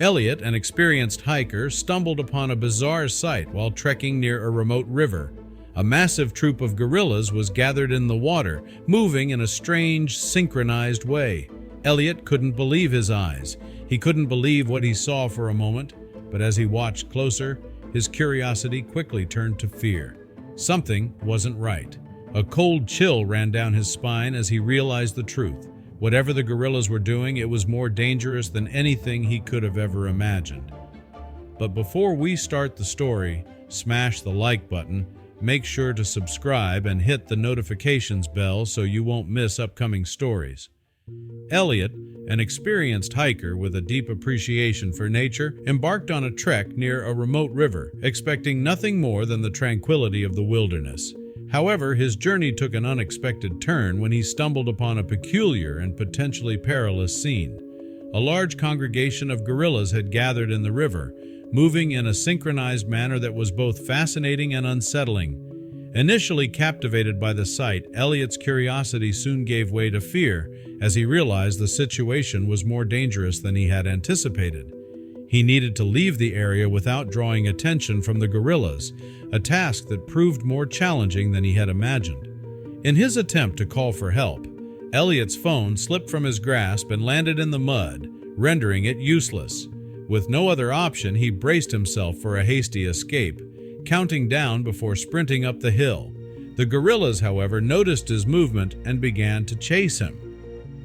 Elliot, an experienced hiker, stumbled upon a bizarre sight while trekking near a remote river. A massive troop of gorillas was gathered in the water, moving in a strange, synchronized way. Elliot couldn't believe his eyes. He couldn't believe what he saw for a moment, but as he watched closer, his curiosity quickly turned to fear. Something wasn't right. A cold chill ran down his spine as he realized the truth. Whatever the gorillas were doing, it was more dangerous than anything he could have ever imagined. But before we start the story, smash the like button, make sure to subscribe and hit the notifications bell so you won't miss upcoming stories. Elliot, an experienced hiker with a deep appreciation for nature, embarked on a trek near a remote river, expecting nothing more than the tranquility of the wilderness. However, his journey took an unexpected turn when he stumbled upon a peculiar and potentially perilous scene. A large congregation of gorillas had gathered in the river, moving in a synchronized manner that was both fascinating and unsettling. Initially captivated by the sight, Elliot's curiosity soon gave way to fear as he realized the situation was more dangerous than he had anticipated. He needed to leave the area without drawing attention from the gorillas, a task that proved more challenging than he had imagined. In his attempt to call for help, Elliot's phone slipped from his grasp and landed in the mud, rendering it useless. With no other option, he braced himself for a hasty escape, counting down before sprinting up the hill. The gorillas, however, noticed his movement and began to chase him.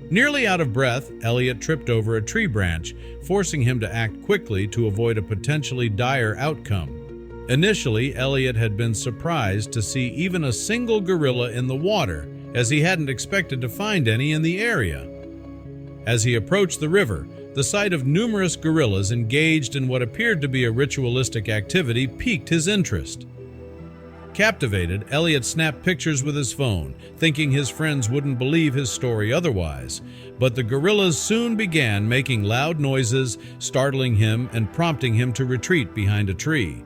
Nearly out of breath, Elliot tripped over a tree branch, forcing him to act quickly to avoid a potentially dire outcome. Initially, Elliot had been surprised to see even a single gorilla in the water, as he hadn't expected to find any in the area. As he approached the river, the sight of numerous gorillas engaged in what appeared to be a ritualistic activity piqued his interest. Captivated, Elliot snapped pictures with his phone, thinking his friends wouldn't believe his story otherwise. But the gorillas soon began making loud noises, startling him and prompting him to retreat behind a tree.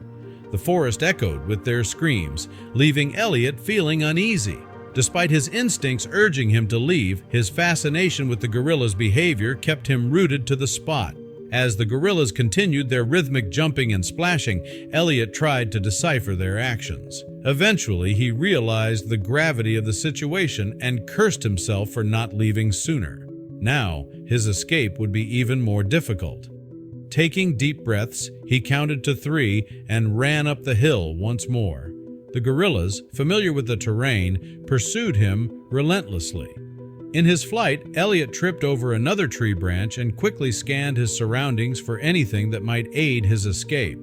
The forest echoed with their screams, leaving Elliot feeling uneasy. Despite his instincts urging him to leave, his fascination with the gorillas' behavior kept him rooted to the spot. As the gorillas continued their rhythmic jumping and splashing, Elliot tried to decipher their actions. Eventually, he realized the gravity of the situation and cursed himself for not leaving sooner. Now, his escape would be even more difficult. Taking deep breaths, he counted to 3 and ran up the hill once more. The gorillas, familiar with the terrain, pursued him relentlessly. In his flight, Elliot tripped over another tree branch and quickly scanned his surroundings for anything that might aid his escape.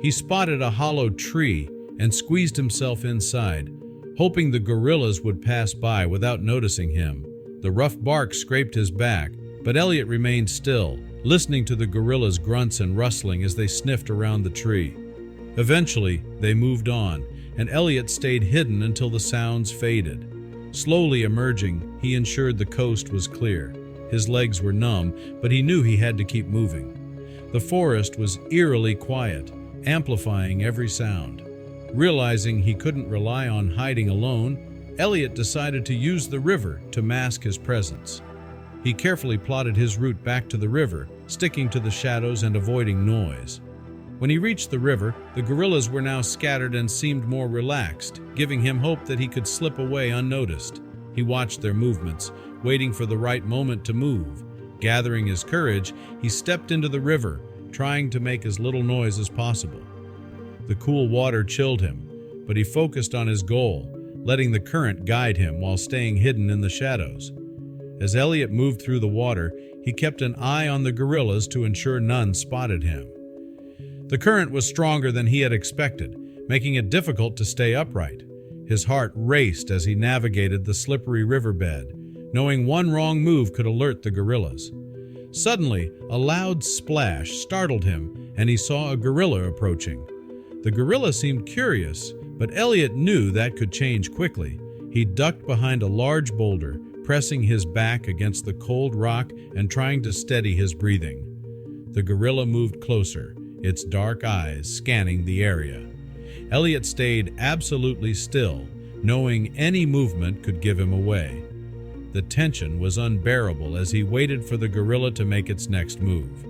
He spotted a hollow tree and squeezed himself inside, hoping the gorillas would pass by without noticing him. The rough bark scraped his back, but Elliot remained still, listening to the gorillas' grunts and rustling as they sniffed around the tree. Eventually, they moved on, and Elliot stayed hidden until the sounds faded. Slowly emerging, he ensured the coast was clear. His legs were numb, but he knew he had to keep moving. The forest was eerily quiet, amplifying every sound. Realizing he couldn't rely on hiding alone, Elliot decided to use the river to mask his presence. He carefully plotted his route back to the river, sticking to the shadows and avoiding noise. When he reached the river, the gorillas were now scattered and seemed more relaxed, giving him hope that he could slip away unnoticed. He watched their movements, waiting for the right moment to move. Gathering his courage, he stepped into the river, trying to make as little noise as possible. The cool water chilled him, but he focused on his goal, letting the current guide him while staying hidden in the shadows. As Elliot moved through the water, he kept an eye on the gorillas to ensure none spotted him. The current was stronger than he had expected, making it difficult to stay upright. His heart raced as he navigated the slippery riverbed, knowing one wrong move could alert the gorillas. Suddenly, a loud splash startled him, and he saw a gorilla approaching. The gorilla seemed curious, but Elliot knew that could change quickly. He ducked behind a large boulder, pressing his back against the cold rock and trying to steady his breathing. The gorilla moved closer, its dark eyes scanning the area. Elliot stayed absolutely still, knowing any movement could give him away. The tension was unbearable as he waited for the gorilla to make its next move.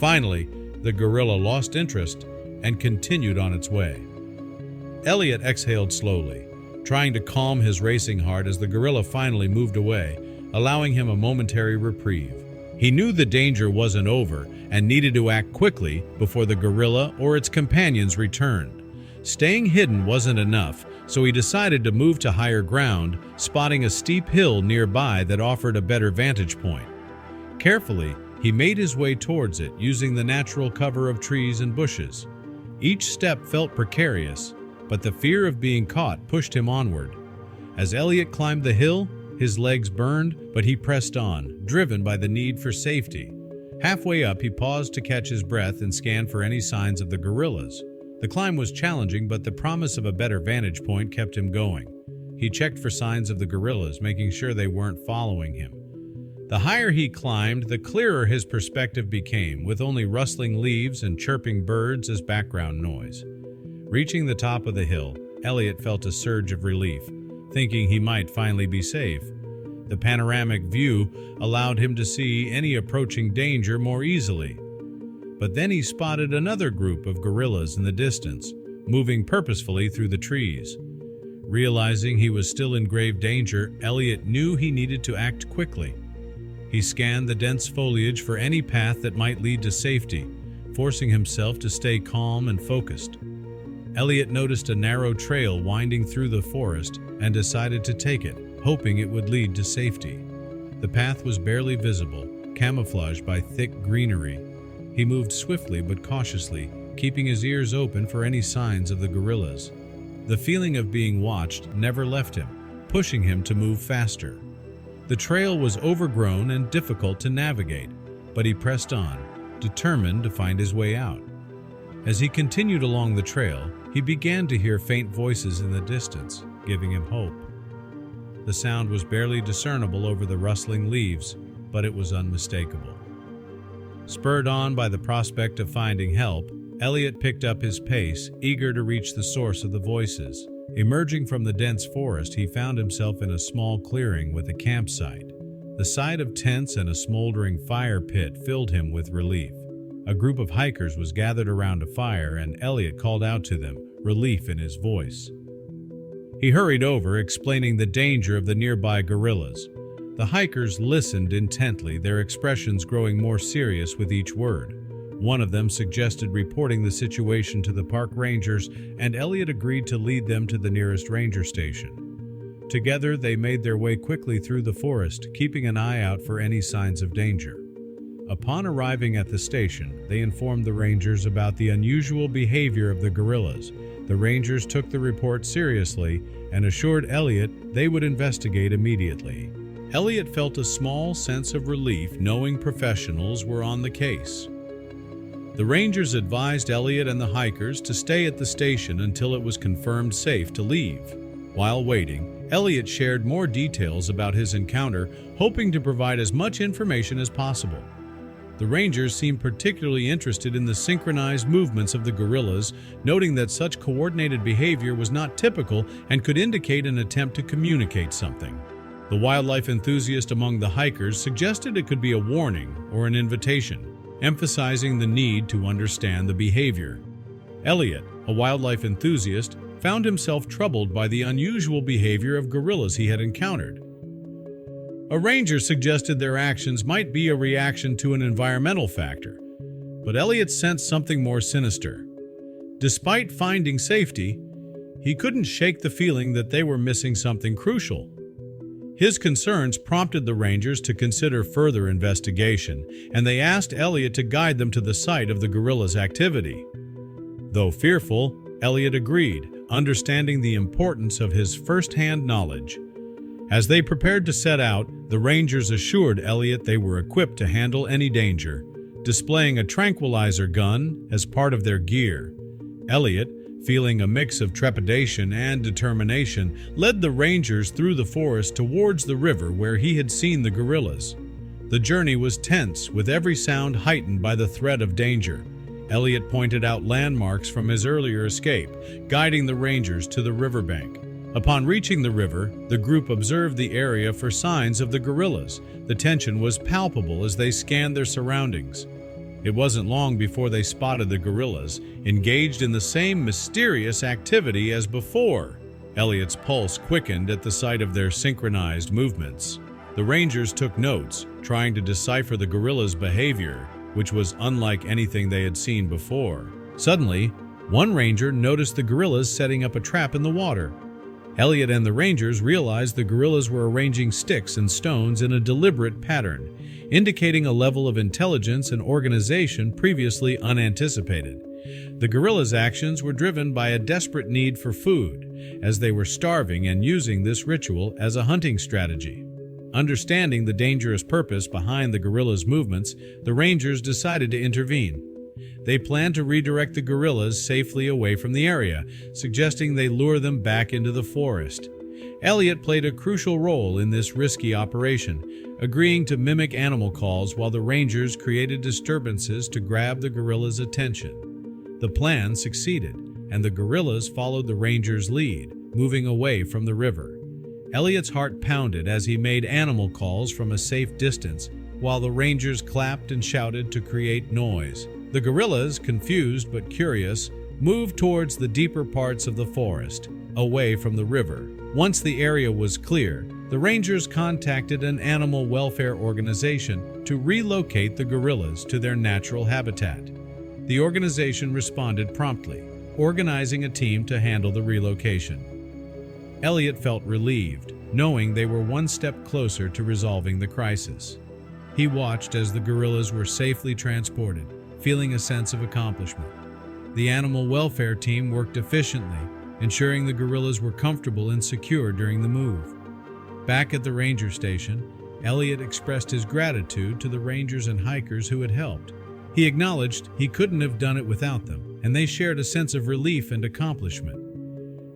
Finally, the gorilla lost interest and continued on its way. Elliot exhaled slowly, trying to calm his racing heart as the gorilla finally moved away, allowing him a momentary reprieve. He knew the danger wasn't over and needed to act quickly before the gorilla or its companions returned. Staying hidden wasn't enough, so he decided to move to higher ground, spotting a steep hill nearby that offered a better vantage point. Carefully, he made his way towards it, using the natural cover of trees and bushes. Each step felt precarious, but the fear of being caught pushed him onward. As Elliot climbed the hill, his legs burned, but he pressed on, driven by the need for safety. Halfway up, he paused to catch his breath and scan for any signs of the gorillas. The climb was challenging, but the promise of a better vantage point kept him going. He checked for signs of the gorillas, making sure they weren't following him. The higher he climbed, the clearer his perspective became, with only rustling leaves and chirping birds as background noise. Reaching the top of the hill, Elliot felt a surge of relief, thinking he might finally be safe. The panoramic view allowed him to see any approaching danger more easily. But then he spotted another group of gorillas in the distance, moving purposefully through the trees. Realizing he was still in grave danger, Elliot knew he needed to act quickly. He scanned the dense foliage for any path that might lead to safety, forcing himself to stay calm and focused. Elliot noticed a narrow trail winding through the forest and decided to take it, hoping it would lead to safety. The path was barely visible, camouflaged by thick greenery. He moved swiftly but cautiously, keeping his ears open for any signs of the gorillas. The feeling of being watched never left him, pushing him to move faster. The trail was overgrown and difficult to navigate, but he pressed on, determined to find his way out. As he continued along the trail, he began to hear faint voices in the distance, giving him hope. The sound was barely discernible over the rustling leaves, but it was unmistakable. Spurred on by the prospect of finding help, Elliot picked up his pace, eager to reach the source of the voices. Emerging from the dense forest, he found himself in a small clearing with a campsite. The sight of tents and a smoldering fire pit filled him with relief. A group of hikers was gathered around a fire, and Elliot called out to them, relief in his voice. He hurried over, explaining the danger of the nearby gorillas. The hikers listened intently, their expressions growing more serious with each word. One of them suggested reporting the situation to the park rangers, and Elliot agreed to lead them to the nearest ranger station. Together, they made their way quickly through the forest, keeping an eye out for any signs of danger. Upon arriving at the station, they informed the rangers about the unusual behavior of the gorillas. The rangers took the report seriously and assured Elliot they would investigate immediately. Elliot felt a small sense of relief knowing professionals were on the case. The rangers advised Elliot and the hikers to stay at the station until it was confirmed safe to leave. While waiting, Elliot shared more details about his encounter, hoping to provide as much information as possible. The rangers seemed particularly interested in the synchronized movements of the gorillas, noting that such coordinated behavior was not typical and could indicate an attempt to communicate something. The wildlife enthusiast among the hikers suggested it could be a warning or an invitation, emphasizing the need to understand the behavior. Elliot, a wildlife enthusiast, found himself troubled by the unusual behavior of gorillas he had encountered. A ranger suggested their actions might be a reaction to an environmental factor, but Elliot sensed something more sinister. Despite finding safety, he couldn't shake the feeling that they were missing something crucial. His concerns prompted the rangers to consider further investigation, and they asked Elliot to guide them to the site of the gorillas' activity. Though fearful, Elliot agreed, understanding the importance of his first-hand knowledge. As they prepared to set out, the rangers assured Elliot they were equipped to handle any danger, displaying a tranquilizer gun as part of their gear. Elliot, feeling a mix of trepidation and determination, led the rangers through the forest towards the river where he had seen the gorillas. The journey was tense, with every sound heightened by the threat of danger. Elliot pointed out landmarks from his earlier escape, guiding the rangers to the riverbank. Upon reaching the river, the group observed the area for signs of the gorillas. The tension was palpable as they scanned their surroundings. It wasn't long before they spotted the gorillas, engaged in the same mysterious activity as before. Elliot's pulse quickened at the sight of their synchronized movements. The Rangers took notes, trying to decipher the gorillas' behavior, which was unlike anything they had seen before. Suddenly, one ranger noticed the gorillas setting up a trap in the water. Elliot and the Rangers realized the gorillas were arranging sticks and stones in a deliberate pattern, indicating a level of intelligence and organization previously unanticipated. The gorillas' actions were driven by a desperate need for food, as they were starving and using this ritual as a hunting strategy. Understanding the dangerous purpose behind the gorillas' movements, the Rangers decided to intervene. They planned to redirect the gorillas safely away from the area, suggesting they lure them back into the forest. Elliot played a crucial role in this risky operation, agreeing to mimic animal calls while the Rangers created disturbances to grab the gorillas' attention. The plan succeeded, and the gorillas followed the Rangers' lead, moving away from the river. Elliot's heart pounded as he made animal calls from a safe distance, while the Rangers clapped and shouted to create noise. The gorillas, confused but curious, moved towards the deeper parts of the forest, away from the river. Once the area was clear, the Rangers contacted an animal welfare organization to relocate the gorillas to their natural habitat. The organization responded promptly, organizing a team to handle the relocation. Elliot felt relieved, knowing they were one step closer to resolving the crisis. He watched as the gorillas were safely transported, feeling a sense of accomplishment. The animal welfare team worked efficiently, ensuring the gorillas were comfortable and secure during the move. Back at the ranger station, Elliot expressed his gratitude to the rangers and hikers who had helped. He acknowledged he couldn't have done it without them, and they shared a sense of relief and accomplishment.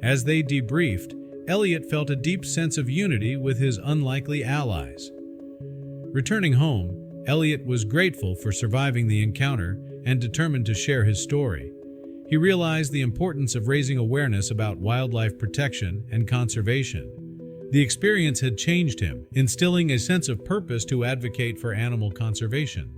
As they debriefed, Elliot felt a deep sense of unity with his unlikely allies. Returning home, Elliot was grateful for surviving the encounter and determined to share his story. He realized the importance of raising awareness about wildlife protection and conservation. The experience had changed him, instilling a sense of purpose to advocate for animal conservation.